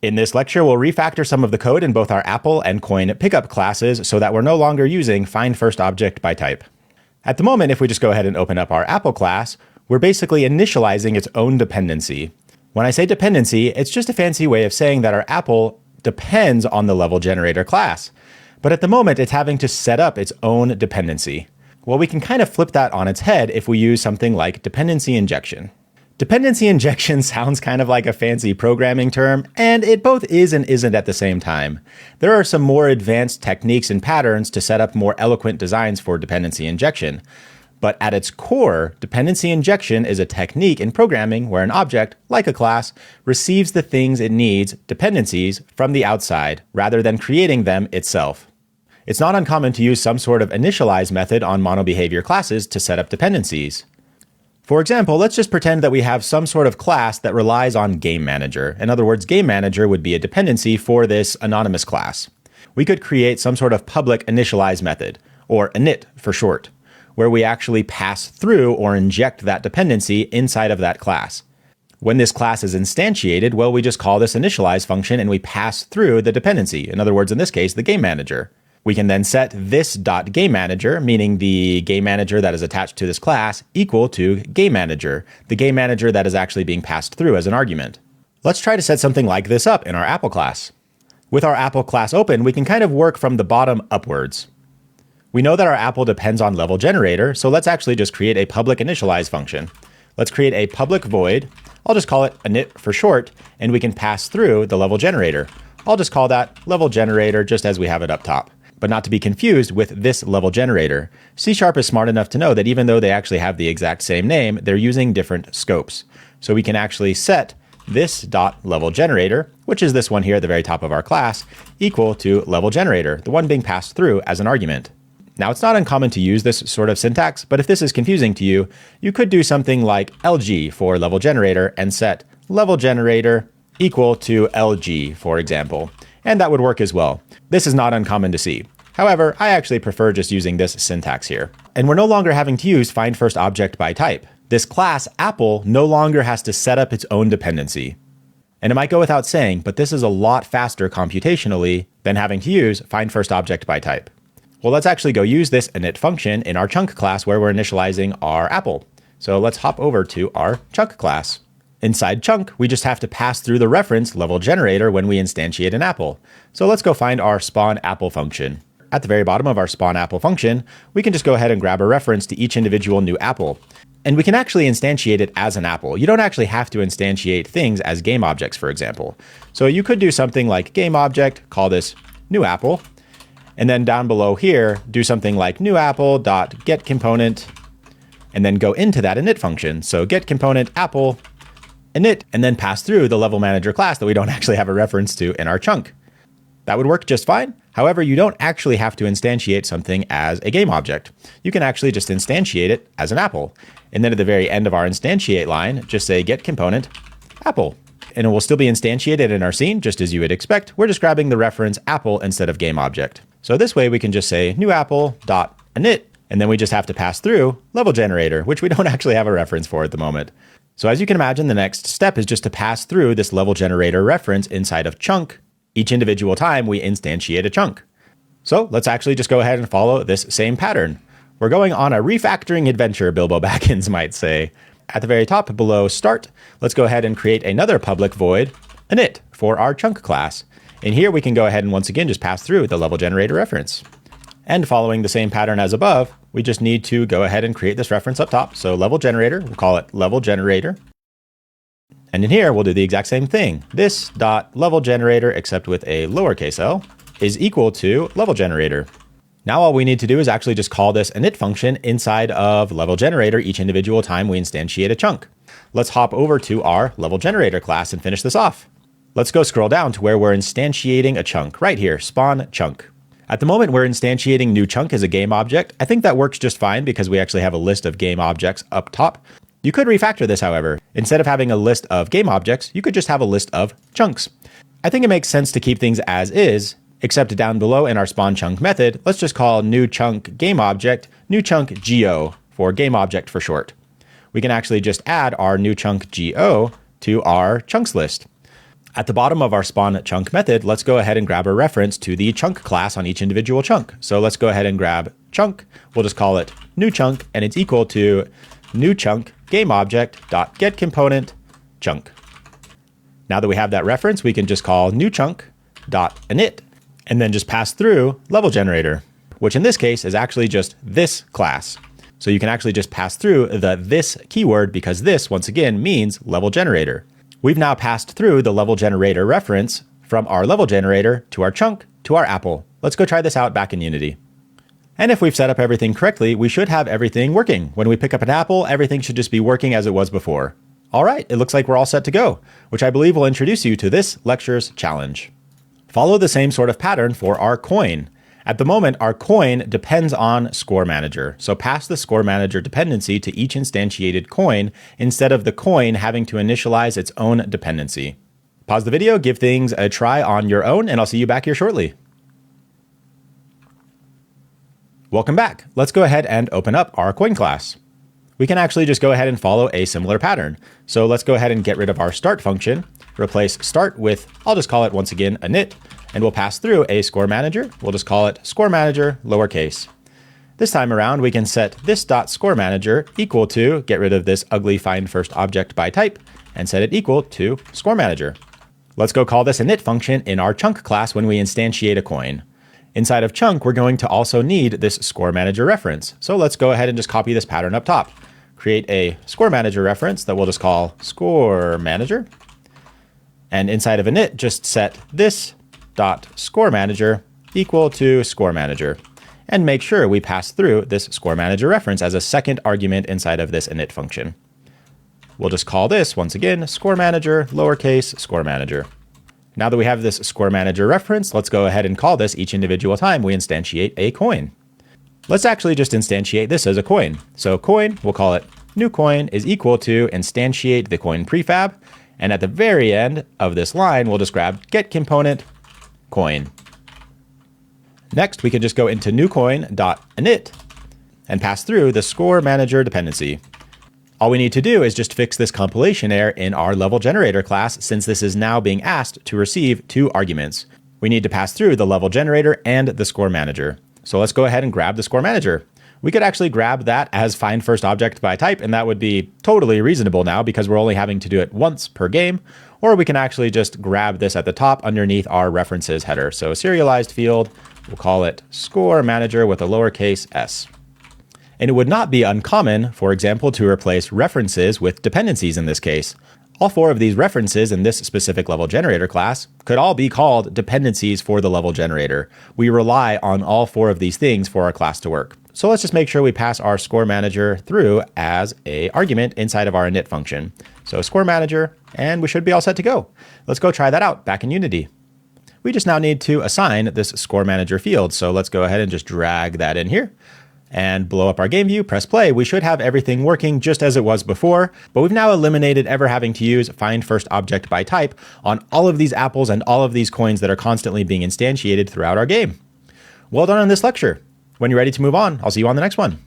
In this lecture, we'll refactor some of the code in both our Apple and Coin pickup classes so that we're no longer using find_first_object by type. At the moment, if we just go ahead and open up our Apple class, we're basically initializing its own dependency. When I say dependency, it's just a fancy way of saying that our Apple depends on the level generator class. But at the moment, it's having to set up its own dependency. Well, we can kind of flip that on its head if we use something like dependency injection. Dependency injection sounds kind of like a fancy programming term, and it both is and isn't at the same time. There are some more advanced techniques and patterns to set up more eloquent designs for dependency injection. But at its core, dependency injection is a technique in programming where an object, like a class, receives the things it needs, dependencies, from the outside, rather than creating them itself. It's not uncommon to use some sort of initialize method on monobehavior classes to set up dependencies. For example, let's just pretend that we have some sort of class that relies on Game Manager. In other words, Game Manager would be a dependency for this anonymous class. We could create some sort of public initialize method, or init for short, where we actually pass through or inject that dependency inside of that class. When this class is instantiated, well, we just call this initialize function and we pass through the dependency. In other words, in this case, the Game Manager. We can then set this .gameManager, meaning the game manager that is attached to this class, equal to game manager, the game manager that is actually being passed through as an argument. Let's try to set something like this up in our Apple class. With our Apple class open, we can kind of work from the bottom upwards. We know that our Apple depends on level generator, so let's actually just create a public initialize function. Let's create a public void. I'll just call it init for short, and we can pass through the level generator. I'll just call that level generator just as we have it up top. But not to be confused with this level generator. C# is smart enough to know that even though they actually have the exact same name, they're using different scopes. So we can actually set this .level generator, which is this one here at the very top of our class, equal to level generator, the one being passed through as an argument. Now, it's not uncommon to use this sort of syntax, but if this is confusing to you, you could do something like LG for level generator and set level generator equal to LG, for example. And that would work as well. This is not uncommon to see. However, I actually prefer just using this syntax here. And we're no longer having to use find_first_object by type. This class, Apple, no longer has to set up its own dependency. And it might go without saying, but this is a lot faster computationally than having to use find_first_object by type. Well, let's actually go use this init function in our chunk class where we're initializing our Apple. So let's hop over to our chunk class. Inside chunk, we just have to pass through the reference level generator when we instantiate an Apple. So let's go find our spawn Apple function. At the very bottom of our spawn Apple function, we can just go ahead and grab a reference to each individual new Apple. And we can actually instantiate it as an Apple. You don't actually have to instantiate things as game objects, for example. So you could do something like game object, call this new Apple. And then down below here, do something like new Apple.getComponent, and then go into that init function. So getComponent Apple init, and then pass through the level manager class that we don't actually have a reference to in our chunk. That would work just fine. However, you don't actually have to instantiate something as a game object. You can actually just instantiate it as an Apple. And then at the very end of our instantiate line, just say getComponent Apple. And it will still be instantiated in our scene, just as you would expect. We're just grabbing the reference Apple instead of game object. So this way we can just say new Apple.init, and then we just have to pass through level generator, which we don't actually have a reference for at the moment. So as you can imagine, the next step is just to pass through this level generator reference inside of chunk each individual time we instantiate a chunk. So let's actually just go ahead and follow this same pattern. We're going on a refactoring adventure, Bilbo Baggins might say. At the very top below start, let's go ahead and create another public void init for our chunk class. And here we can go ahead and once again just pass through the level generator reference. And following the same pattern as above, we just need to go ahead and create this reference up top. So level generator, we'll call it level generator. And in here, we'll do the exact same thing. This level generator, except with a lowercase l, is equal to level generator. Now all we need to do is actually just call this init function inside of level generator each individual time we instantiate a chunk. Let's hop over to our level generator class and finish this off. Let's go scroll down to where we're instantiating a chunk right here, spawn chunk. At the moment, we're instantiating new chunk as a game object. I think that works just fine because we actually have a list of game objects up top. You could refactor this, however. Instead of having a list of game objects, you could just have a list of chunks. I think it makes sense to keep things as is, except down below in our spawn chunk method, let's just call new chunk game object, new chunk GO for game object for short. We can actually just add our new chunk GO to our chunks list. At the bottom of our spawn chunk method, let's go ahead and grab a reference to the chunk class on each individual chunk. So let's go ahead and grab chunk. We'll just call it new chunk, and it's equal to new chunk game object dot get component chunk. Now that we have that reference, we can just call new chunk dot init and then just pass through level generator, which in this case is actually just this class. So you can actually just pass through the this keyword because this, once again, means level generator. We've now passed through the level generator reference from our level generator to our chunk to our apple. Let's go try this out back in Unity. And if we've set up everything correctly, we should have everything working. When we pick up an apple, everything should just be working as it was before. All right, it looks like we're all set to go, which I believe will introduce you to this lecture's challenge. Follow the same sort of pattern for our coin. At the moment, our coin depends on score manager. So pass the score manager dependency to each instantiated coin instead of the coin having to initialize its own dependency. Pause the video, give things a try on your own, and I'll see you back here shortly. Welcome back. Let's go ahead and open up our coin class. We can actually just go ahead and follow a similar pattern. So let's go ahead and get rid of our start function, replace start with, I'll just call it once again, init, and we'll pass through a score manager. We'll just call it score manager, lowercase. This time around, we can set this dot score manager equal to, get rid of this ugly find first object by type, and set it equal to score manager. Let's go call this init function in our chunk class when we instantiate a coin. Inside of chunk, we're going to also need this score manager reference. So let's go ahead and just copy this pattern up top. Create a score manager reference that we'll just call score manager. And inside of init, just set this dot score manager equal to score manager. And make sure we pass through this score manager reference as a second argument inside of this init function. We'll just call this, once again, score manager, lowercase score manager. Now that we have this score manager reference, let's go ahead and call this each individual time we instantiate a coin. Let's actually just instantiate this as a coin. So coin, we'll call it new coin is equal to instantiate the coin prefab. And at the very end of this line, we'll just grab get component coin. Next, we can just go into new coin.init and pass through the score manager dependency. All we need to do is just fix this compilation error in our level generator class, since this is now being asked to receive two arguments. We need to pass through the level generator and the score manager. So let's go ahead and grab the score manager. We could actually grab that as find first object by type, and that would be totally reasonable now because we're only having to do it once per game. Or we can actually just grab this at the top underneath our references header. So serialized field, we'll call it score manager with a lowercase s. And it would not be uncommon, for example, to replace references with dependencies in this case. All four of these references in this specific level generator class could all be called dependencies for the level generator. We rely on all four of these things for our class to work. So let's just make sure we pass our score manager through as an argument inside of our init function. So score manager, and we should be all set to go. Let's go try that out back in Unity. We just now need to assign this score manager field. So let's go ahead and just drag that in here and blow up our game view, press play. We should have everything working just as it was before, but we've now eliminated ever having to use find first object by type on all of these apples and all of these coins that are constantly being instantiated throughout our game. Well done on this lecture. When you're ready to move on, I'll see you on the next one.